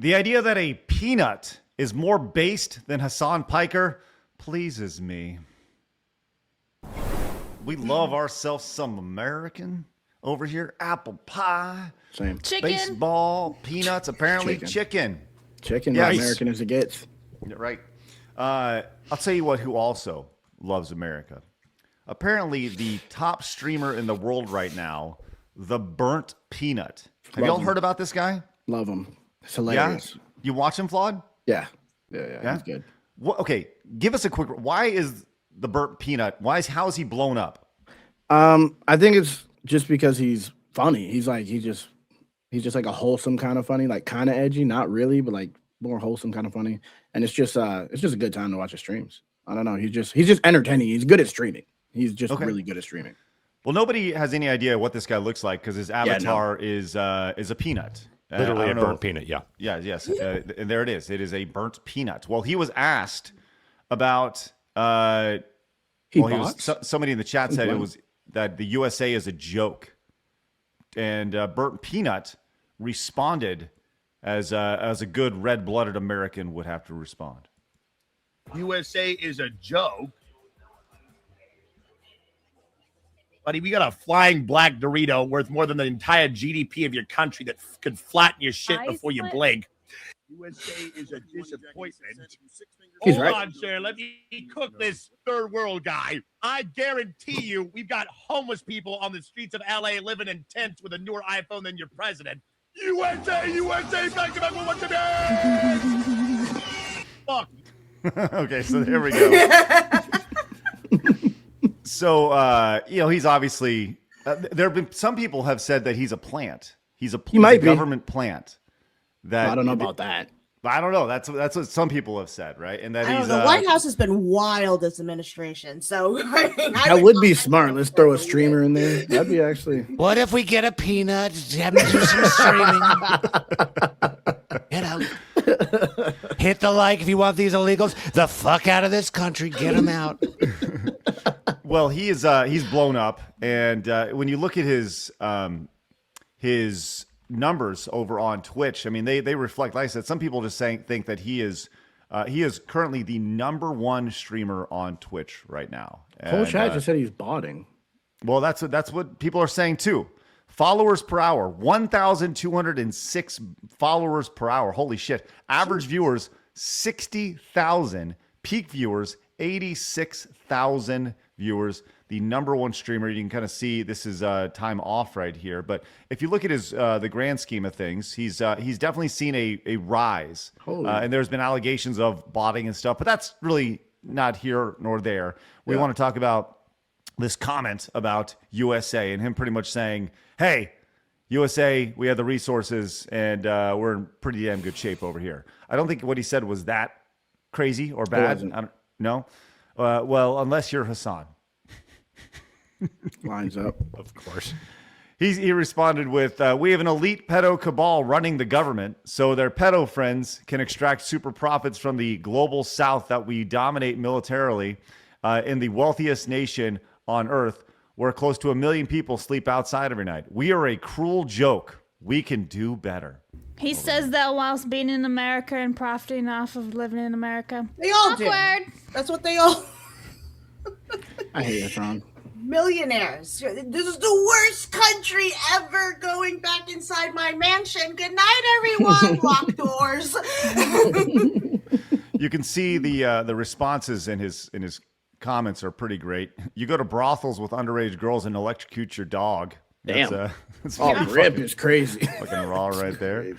The idea that a peanut is more based than Hasan Piker pleases me. We love ourselves some American over here. Apple pie, Same. Chicken. baseball, peanuts, apparently chicken. Chicken, Yes. as American as it gets. Right. I'll tell you what, who also loves America. Apparently, the top streamer in the world right now, TheBurntPeanut. Have y'all heard about this guy? Love him. It's hilarious. Yeah? You watch him, Flawed? Yeah. He's good. Okay, give us a quick. Why is TheBurntPeanut? How is he blown up? I think it's just because he's funny. He's just like a wholesome kind of funny, like kind of edgy, not really, but like more wholesome kind of funny. And it's just a good time to watch his streams. I don't know. He's just entertaining. He's good at streaming. He's just really good at streaming. Well, nobody has any idea what this guy looks like because his avatar is a peanut. Literally a burnt peanut, yeah. Yeah, yes. And there it is. It is a burnt peanut. Well, he was asked about somebody in the chat said it was that the USA is a joke. And Burnt Peanut responded as a good red-blooded American would have to respond. USA is a joke. Buddy, we got a flying black Dorito worth more than the entire GDP of your country that could flatten your shit before you blink. USA is a disappointment. He's Hold right. on, sir. Let me cook this third world guy. I guarantee you we've got homeless people on the streets of LA living in tents with a newer iPhone than your president. USA, back to back with what today? Fuck. Okay, so there we go. So, he's obviously there have been some people have said that he's a plant. He's a government plant. That I don't know about that. I don't know. That's what some people have said, right? And that he's The White House has been wild this administration. So that would be smart. Let's throw a streamer in there. That'd be actually. What if we get a peanut? Have him do some streaming. Hit the like if you want these illegals. The fuck out of this country. Get them out. Well, he's blown up, and when you look at his numbers over on Twitch, I mean they reflect. Like I said, some people just think that he is currently the #1 streamer on Twitch right now. Whole chat just said he's botting. Well, that's what people are saying too. Followers per hour, 1,206 followers per hour. Holy shit! Average viewers 60,000. Peak viewers 86,000 viewers. The #1 streamer. You can kind of see this is time off right here. But if you look at his the grand scheme of things, he's definitely seen a rise. And there's been allegations of botting and stuff, but that's really not here nor there. We want to talk about this comment about USA and him pretty much saying, "Hey, USA, we have the resources and we're in pretty damn good shape over here." I don't think what he said was that crazy or bad. I don't know. Well, unless you're Hasan. Lines up. Of course. He responded with, "We have an elite pedo cabal running the government, so their pedo friends can extract super profits from the global south that we dominate militarily in the wealthiest nation on earth, where close to 1 million people sleep outside every night. We are a cruel joke. We can do better." He says that whilst being in America and profiting off of living in America. They all Awkward. do. That's what they all. I hate it, Ron. Millionaires. This is the worst country ever. Going back inside my mansion. Good night, everyone. Lock doors. You can see the responses in his comments are pretty great. You go to brothels with underage girls and electrocute your dog. Damn. That's Rip is crazy. fucking raw right there.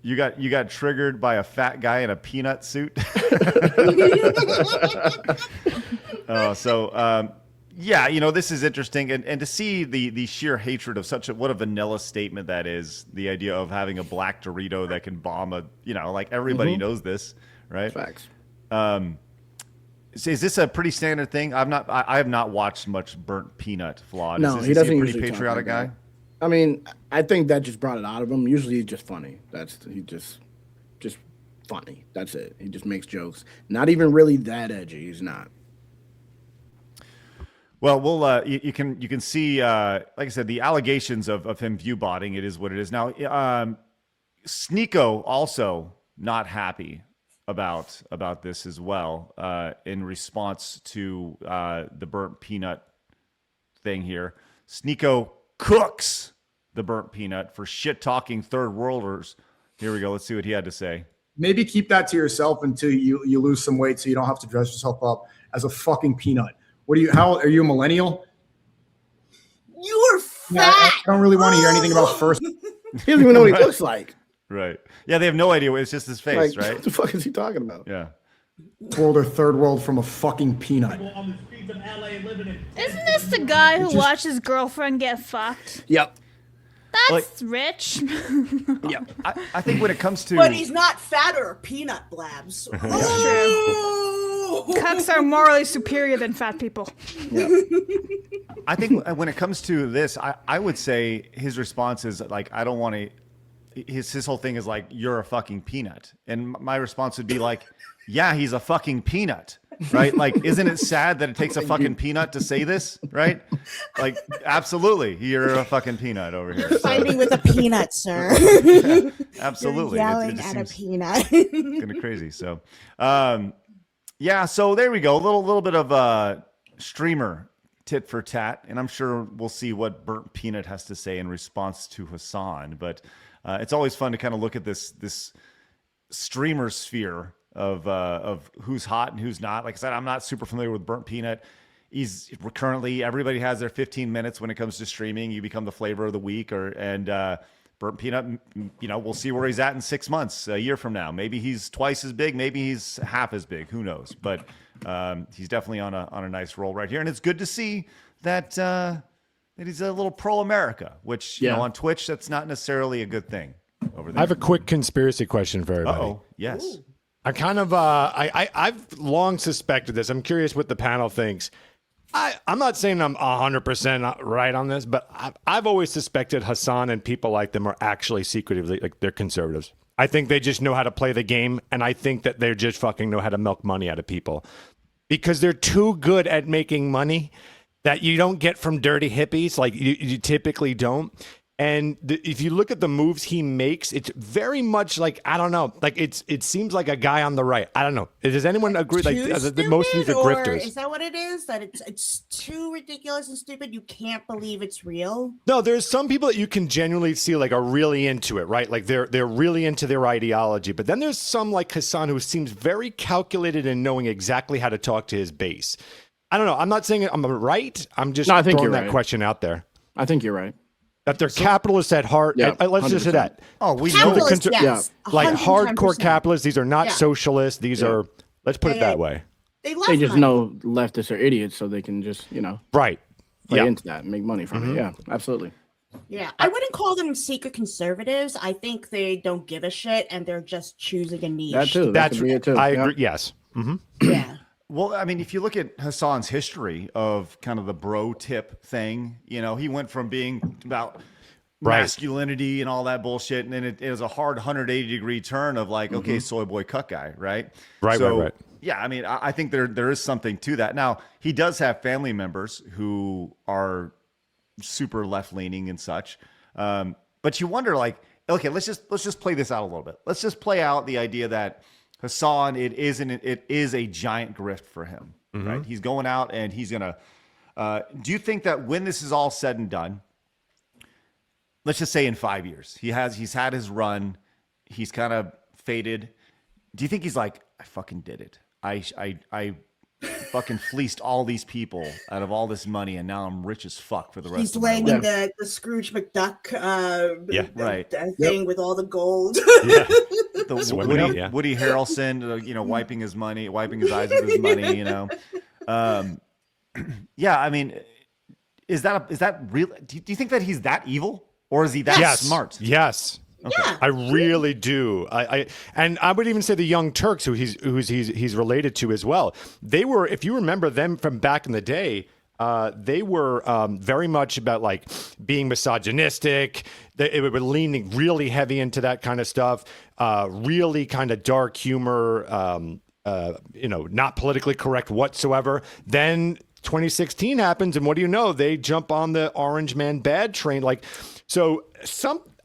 You got triggered by a fat guy in a peanut suit. This is interesting, and to see the sheer hatred of what a vanilla statement that is. The idea of having a black Dorito that can bomb like everybody knows this, right? Facts. So is this a pretty standard thing? I have not watched much Burnt Peanut Flawed. No, is he doesn't a pretty usually patriotic talk like guy. that. I mean, I think that just brought it out of him. Usually he's just funny. He's just funny. That's it. He just makes jokes. Not even really that edgy. He's not. Well, you can see, like I said, the allegations of him view botting. It is what it is now. Sneako also not happy about this as well in response to the burnt peanut thing here. Sneako cooks the burnt peanut for shit talking third worlders. Here we go. Let's see what he had to say. Maybe keep that to yourself until you lose some weight so you don't have to dress yourself up as a fucking peanut. How are you, a millennial? You are Yeah, I fat. don't really want to hear anything about first. He doesn't even know what he looks like. Right. Yeah, they have no idea. It's just his face, Like, right? what the fuck is he talking about? Yeah. World or third world from a fucking peanut. On the streets of LA living in Isn't this the guy who watched his girlfriend get fucked? Yep. That's rich. Yep. I think when it comes to But he's not fat or a peanut, Blabs. Cucks are morally superior than fat people. I think when it comes to this, I would say his response is like, I don't want to. His whole thing is like, you're a fucking peanut, and my response would be like, yeah, he's a fucking peanut, right? Like, isn't it sad that it takes a fucking peanut to say this, right? Like, absolutely, you're a fucking peanut over here. So, Fighting with a peanut, sir. absolutely, You're It yelling just at a seems peanut. kind of crazy. So, yeah. So there we go. A little bit of streamer tit for tat, and I'm sure we'll see what Burnt Peanut has to say in response to Hasan. But it's always fun to kind of look at this streamer sphere of who's hot and who's not. Like I said, I'm not super familiar with Burnt Peanut. He's currently, everybody has their 15 minutes when it comes to streaming. You become the flavor of the week, and Burnt Peanut, we'll see where he's at in 6 months, a year from now. Maybe he's twice as big, maybe he's half as big. Who knows? But he's definitely on a nice roll right here, and it's good to see that he's a little pro America, which on Twitch, that's not necessarily a good thing over there. I have a quick conspiracy question for everybody. Oh, yes. Ooh. I kind of I've long suspected this. I'm curious what the panel thinks. I'm not saying I'm 100% right on this, but I've always suspected Hasan and people like them are actually secretively, like, they're conservatives. I think they just know how to play the game, and I think that they just fucking know how to milk money out of people because they're too good at making money that you don't get from dirty hippies, like you typically don't. And if you look at the moves he makes, it's very much like, I don't know, like it seems like a guy on the right. I don't know. Does anyone agree? Like most of these are grifters. Is that what it is? That it's too ridiculous and stupid. You can't believe it's real. No, there's some people that you can genuinely see like are really into it, right? Like they're really into their ideology. But then there's some like Hasan who seems very calculated in knowing exactly how to talk to his base. I don't know. I'm not saying I'm right. I'm just throwing that question out there. I think you're right. That they're capitalists at heart. Yeah, Let's just say that. Oh, we know Capitalist, yes. Like 110%. hardcore capitalists. These are not Yeah. socialists. These are, let's put it that way. They love They just money. know leftists are idiots, so they can just, Right. play Yeah. into that and make money from it. Yeah, absolutely. Yeah, I wouldn't call them secret conservatives. I think they don't give a shit and they're just choosing a niche. That too. That's, could be it too. I Yeah. agree. Yes. Mm-hmm. Yeah. Well, I mean, if you look at Hasan's history of kind of the bro tip thing, he went from being about masculinity and all that bullshit, and then it was a hard 180-degree turn of like, okay, soy boy cut guy, right? Right. Yeah, I mean, I think there is something to that. Now, he does have family members who are super left-leaning and such, but you wonder, like, okay, let's just play this out a little bit. Let's just play out the idea that Hasan, it is a giant grift for him, right? He's going out and he's gonna. Do you think that when this is all said and done, let's just say in 5 years, he's had his run, he's kind of faded. Do you think he's like, I fucking did it. I fucking fleeced all these people out of all this money, and now I'm rich as fuck for the rest He's of my laying life. in the Scrooge McDuck right. thing with all the gold. Yeah. The Woody Harrelson, wiping his eyes with his money, yeah, I mean, is that real? Do you think that he's that evil, or is he that smart? Yes. Okay. Yeah. I really do. I would even say the Young Turks, who he's related to as well. They were, if you remember them from back in the day, they were very much about like being misogynistic. They were leaning really heavy into that kind of stuff. Really kind of dark humor. Not politically correct whatsoever. Then 2016 happens, and what do you know? They jump on the Orange Man bad train.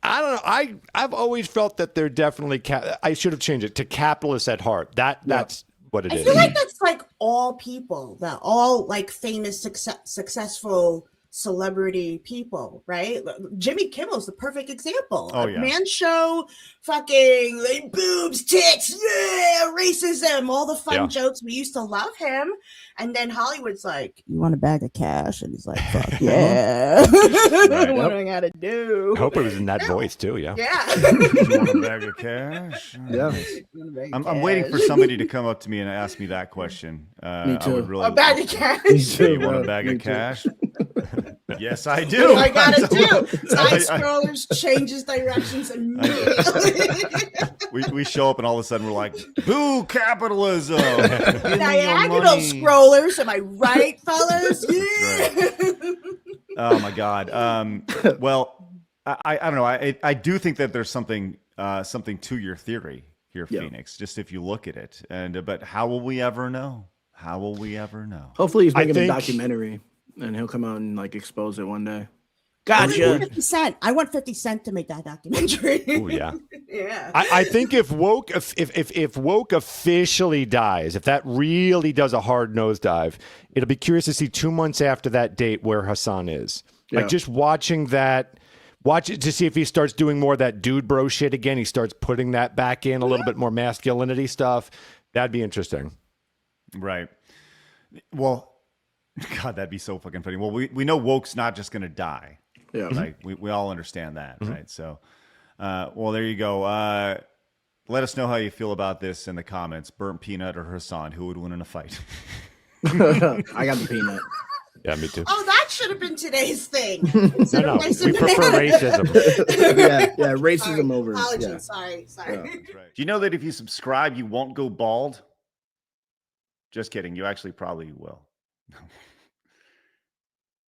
I don't know. I've always felt that they're definitely. I should have changed it to capitalists at heart. That's what it I is. feel like that's like all people, that all like famous, successful celebrity people, right? Jimmy Kimmel's the perfect example. Oh, yeah. Man show, fucking like, boobs, tits, yeah, racism, all the fun jokes. We used to love him. And then Hollywood's like, you want a bag of cash? And he's like, fuck yeah. What I gotta do? I hope it was in that voice too. Yeah. Yeah. You want a bag of cash? Yeah. I'm waiting for somebody to come up to me and ask me that question. Me too. I would really, A bag of cash. you want a bag of cash? Yes, I do. I gotta do. Side scrollers changes directions immediately. we show up and all of a sudden we're like, boo capitalism. Give me your Diagonal money. scrollers, am I right, fellas? Yeah. Oh my God. Well, I don't know. I do think that there's something to your theory here, Phoenix. Just if you look at it, but how will we ever know? How will we ever know? Hopefully, he's making a documentary, and he'll come out and like expose it one day. Gotcha. 50 Cent. I want 50 Cent to make that documentary. Oh yeah. Yeah. I think if woke officially dies, if that really does a hard nosedive, it'll be curious to see 2 months after that date where Hasan is. Like just watching that. Watch it to see if he starts doing more of that dude bro shit again. He starts putting that back in, a little bit more masculinity stuff. That'd be interesting. Right. Well, God, that'd be so fucking funny. Well, we know woke's not just going to die. Yeah. Like we all understand that, right? So, well, there you go. Let us know how you feel about this in the comments. Burnt Peanut or Hasan, who would win in a fight? I got the peanut. Yeah, me too. Oh, that should have been today's thing. No, we prefer racism. yeah, racism Sorry. over. Apologies. Yeah. Sorry. Right. Do you know that if you subscribe, you won't go bald? Just kidding. You actually probably will.